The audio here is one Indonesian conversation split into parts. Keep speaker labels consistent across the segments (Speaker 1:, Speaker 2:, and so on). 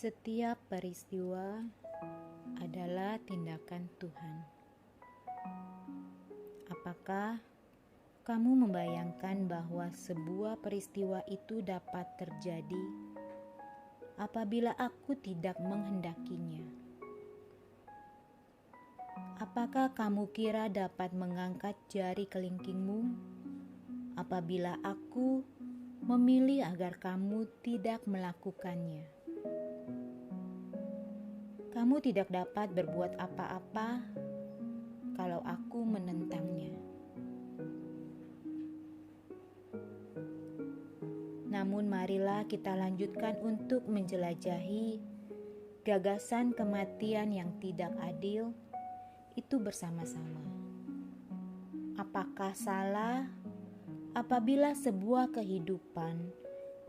Speaker 1: Setiap peristiwa adalah tindakan Tuhan. Apakah kamu membayangkan bahwa sebuah peristiwa itu dapat terjadi apabila aku tidak menghendakinya? Apakah kamu kira dapat mengangkat jari kelingkingmu apabila aku memilih agar kamu tidak melakukannya? Kamu tidak dapat berbuat apa-apa kalau aku menentangnya. Namun marilah kita lanjutkan untuk menjelajahi gagasan kematian yang tidak adil itu bersama-sama. Apakah salah apabila sebuah kehidupan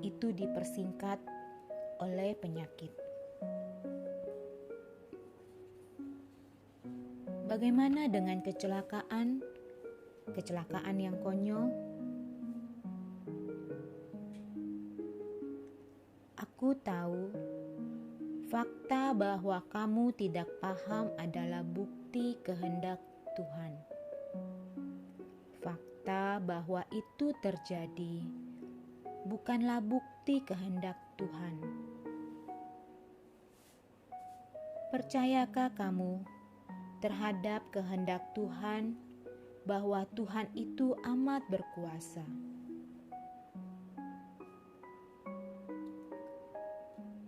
Speaker 1: itu dipersingkat oleh penyakit? Bagaimana dengan kecelakaan yang konyol? Aku tahu fakta bahwa kamu tidak paham adalah bukti kehendak Tuhan. Fakta bahwa itu terjadi bukanlah bukti kehendak Tuhan. Percayakah kamu terhadap kehendak Tuhan bahwa Tuhan itu amat berkuasa?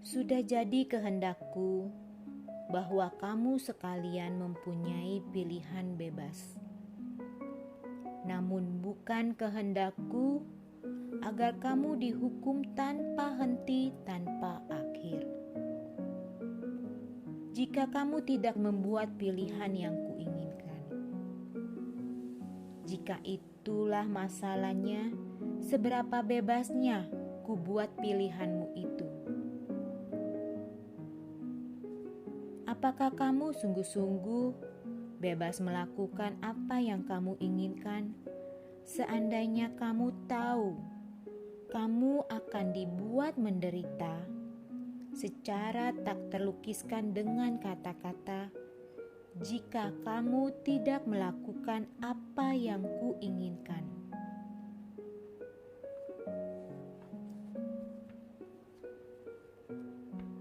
Speaker 1: Sudah jadi kehendakku bahwa kamu sekalian mempunyai pilihan bebas. Namun bukan kehendakku agar kamu dihukum tanpa henti, tanpa akhir. Jika kamu tidak membuat pilihan yang kuinginkan. Jika itulah masalahnya, seberapa bebasnya kubuat pilihanmu itu? Apakah kamu sungguh-sungguh bebas melakukan apa yang kamu inginkan, seandainya kamu tahu kamu akan dibuat menderita secara tak terlukiskan dengan kata-kata, jika kamu tidak melakukan apa yang kuinginkan?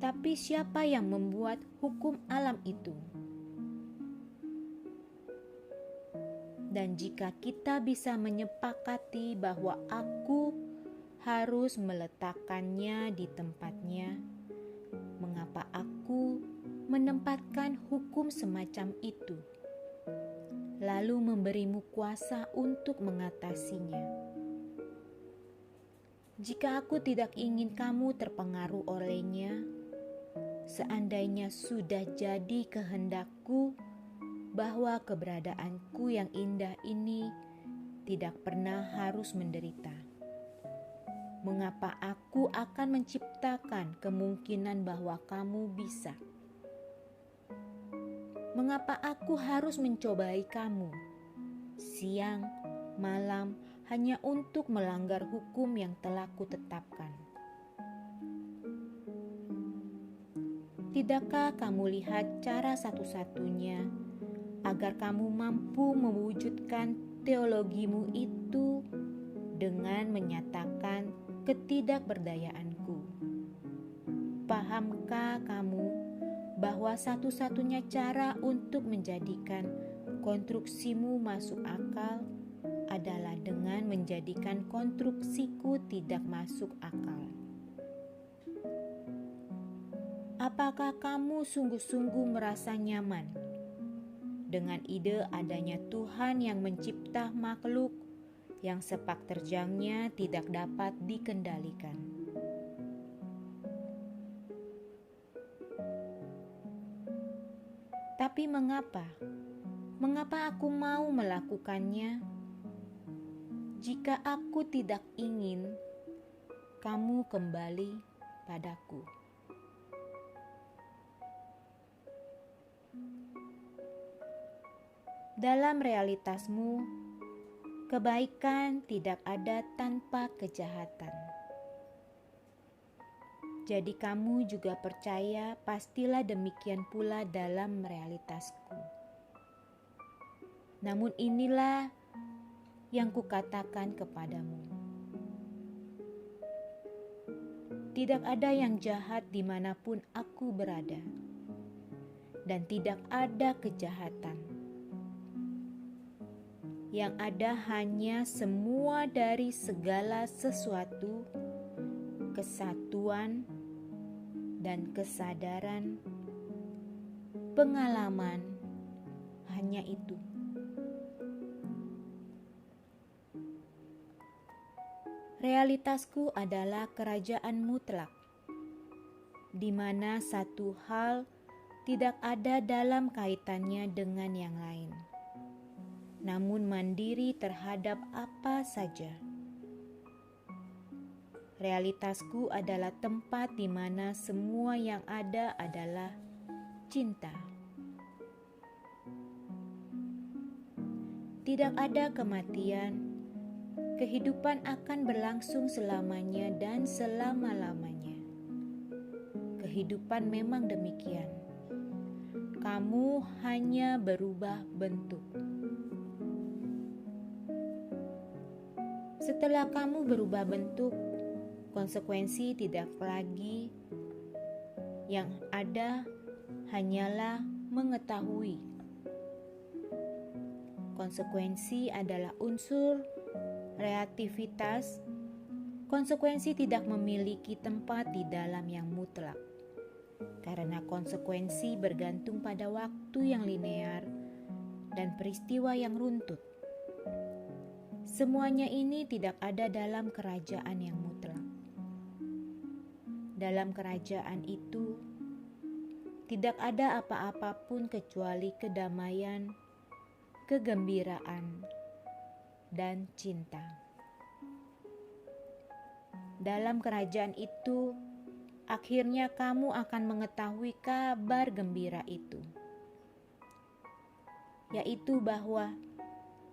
Speaker 1: Tapi siapa yang membuat hukum alam itu? Dan jika kita bisa menyepakati bahwa aku harus meletakkannya di tempatnya, mengapa aku menempatkan hukum semacam itu, lalu memberimu kuasa untuk mengatasinya? Jika aku tidak ingin kamu terpengaruh olehnya, seandainya sudah jadi kehendakku bahwa keberadaanku yang indah ini tidak pernah harus menderita, mengapa aku akan menciptakan kemungkinan bahwa kamu bisa? Mengapa aku harus mencobai kamu siang, malam hanya untuk melanggar hukum yang telah kutetapkan? Tidakkah kamu lihat cara satu-satunya agar kamu mampu mewujudkan teologimu itu dengan menyatakan ketidakberdayaanku? Pahamkah kamu bahwa satu-satunya cara untuk menjadikan konstruksimu masuk akal adalah dengan menjadikan konstruksiku tidak masuk akal? Apakah kamu sungguh-sungguh merasa nyaman dengan ide adanya Tuhan yang mencipta makhluk yang sepak terjangnya tidak dapat dikendalikan? Tapi mengapa? Mengapa aku mau melakukannya? Jika aku tidak ingin kamu kembali padaku. Dalam realitasmu, kebaikan tidak ada tanpa kejahatan. Jadi kamu juga percaya pastilah demikian pula dalam realitasku. Namun inilah yang kukatakan kepadamu. Tidak ada yang jahat dimanapun aku berada, dan tidak ada kejahatan. Yang ada hanya semua dari segala sesuatu, kesatuan dan kesadaran, pengalaman, hanya itu. Realitasku adalah kerajaan mutlak, di mana satu hal tidak ada dalam kaitannya dengan yang lain, namun mandiri terhadap apa saja. Realitasku adalah tempat di mana semua yang ada adalah cinta. Tidak ada kematian. Kehidupan akan berlangsung selamanya dan selama-lamanya. Kehidupan memang demikian. Kamu hanya berubah bentuk. Setelah kamu berubah bentuk, konsekuensi tidak lagi. Yang ada hanyalah mengetahui. Konsekuensi adalah unsur reaktivitas. Konsekuensi tidak memiliki tempat di dalam yang mutlak, karena konsekuensi bergantung pada waktu yang linear dan peristiwa yang runtut. Semuanya ini tidak ada dalam kerajaan yang mutlak. Dalam kerajaan itu, tidak ada apa-apapun kecuali kedamaian, kegembiraan, dan cinta. Dalam kerajaan itu, akhirnya kamu akan mengetahui kabar gembira itu, yaitu bahwa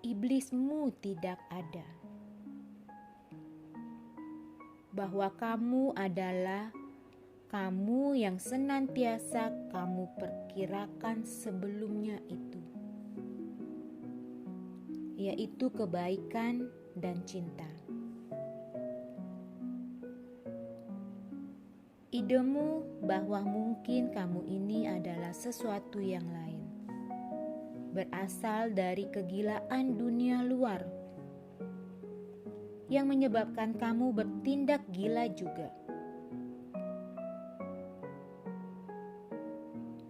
Speaker 1: iblismu tidak ada, bahwa kamu adalah kamu yang senantiasa kamu perkirakan sebelumnya itu, yaitu kebaikan dan cinta. Idemu bahwa mungkin kamu ini adalah sesuatu yang lain, berasal dari kegilaan dunia luar, yang menyebabkan kamu bertindak gila juga.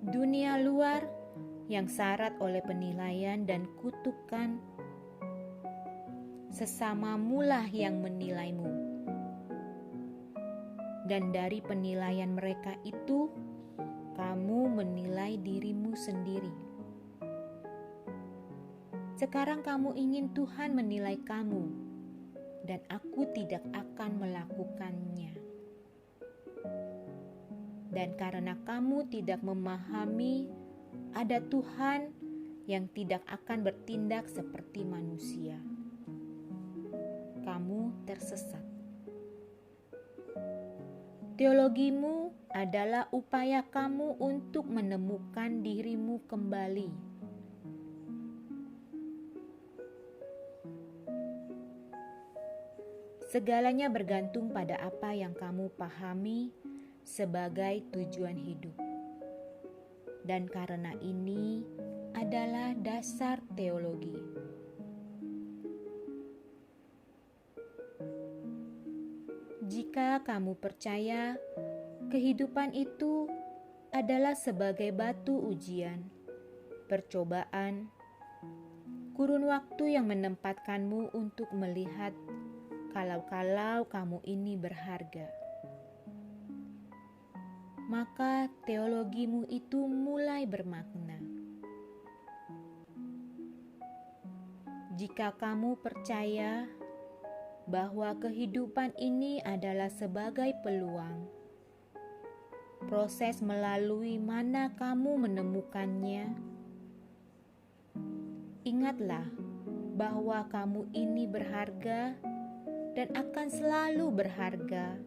Speaker 1: Dunia luar yang syarat oleh penilaian dan kutukan. Sesamamu lah yang menilaimu, dan dari penilaian mereka itu kamu menilai dirimu sendiri. Sekarang kamu ingin Tuhan menilai kamu, dan aku tidak akan melakukannya. Dan karena kamu tidak memahami ada Tuhan yang tidak akan bertindak seperti manusia, kamu tersesat. Teologimu adalah upaya kamu untuk menemukan dirimu kembali. Segalanya bergantung pada apa yang kamu pahami sebagai tujuan hidup. Dan karena ini adalah dasar teologi. Jika kamu percaya kehidupan itu adalah sebagai batu ujian, percobaan, kurun waktu yang menempatkanmu untuk melihat kalau kamu ini berharga, maka teologimu itu mulai bermakna. Jika kamu percaya bahwa kehidupan ini adalah sebagai peluang, proses melalui mana kamu menemukannya, ingatlah bahwa kamu ini berharga dan akan selalu berharga,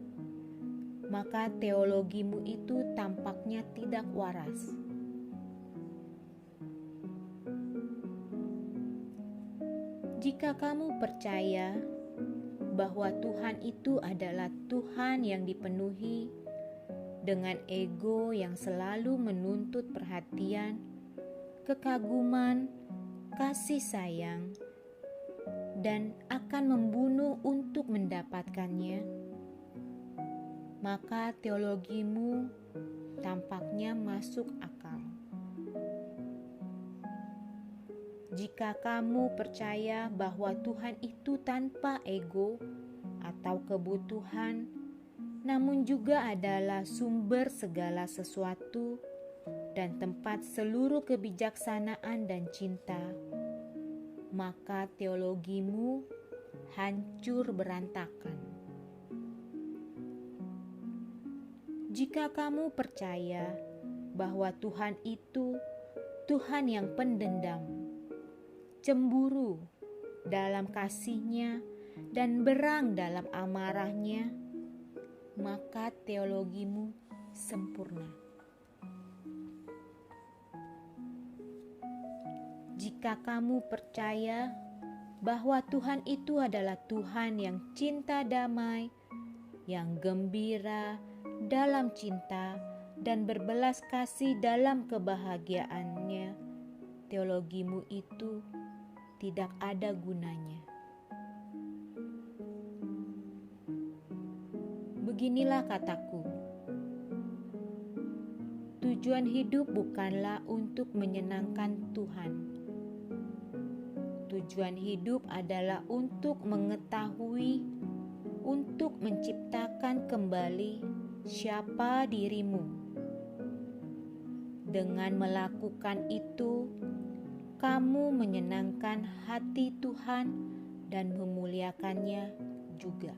Speaker 1: maka teologimu itu tampaknya tidak waras. Jika kamu percaya bahwa Tuhan itu adalah Tuhan yang dipenuhi dengan ego yang selalu menuntut perhatian, kekaguman, kasih sayang, dan akan membunuh untuk mendapatkannya, maka teologimu tampaknya masuk akal. Jika kamu percaya bahwa Tuhan itu tanpa ego atau kebutuhan, namun juga adalah sumber segala sesuatu dan tempat seluruh kebijaksanaan dan cinta, maka teologimu hancur berantakan. Jika kamu percaya bahwa Tuhan itu Tuhan yang pendendam, cemburu dalam kasih-Nya, dan berang dalam amarah-Nya, maka teologimu sempurna. Jika kamu percaya bahwa Tuhan itu adalah Tuhan yang cinta damai, yang gembira dalam cinta, dan berbelas kasih dalam kebahagiaannya, teologimu itu tidak ada gunanya. Beginilah kataku, tujuan hidup bukanlah untuk menyenangkan Tuhan. Tujuan hidup adalah untuk mengetahui, untuk menciptakan kembali siapa dirimu. Dengan melakukan itu, kamu menyenangkan hati Tuhan dan memuliakannya juga.